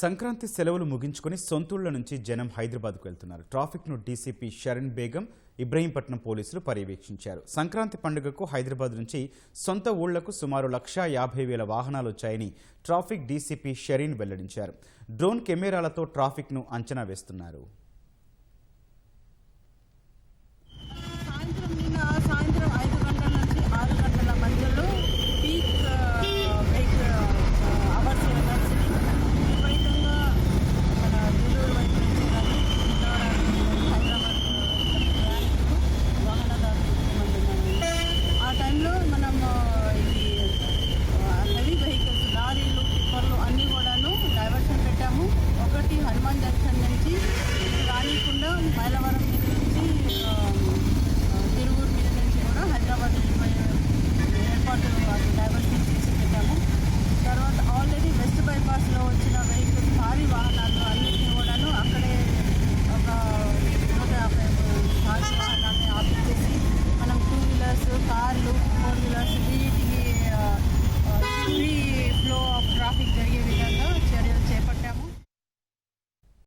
సంక్రాంతి సెలవులు ముగించుకొని సొంతూళ్ల నుంచి జనం హైదరాబాద్కు వెళ్తున్నారు. ట్రాఫిక్ను డీసీపీ షరీన్ బేగం, ఇబ్రహీంపట్నం పోలీసులు పర్యవేక్షించారు. సంక్రాంతి పండుగకు హైదరాబాద్ నుంచి సొంత ఊళ్లకు సుమారు 1,50,000 వాహనాలు వచ్చాయని ట్రాఫిక్ డీసీపీ షరీన్ వెల్లడించారు. డ్రోన్ కెమెరాలతో ట్రాఫిక్ను అంచనా వేస్తున్నారు.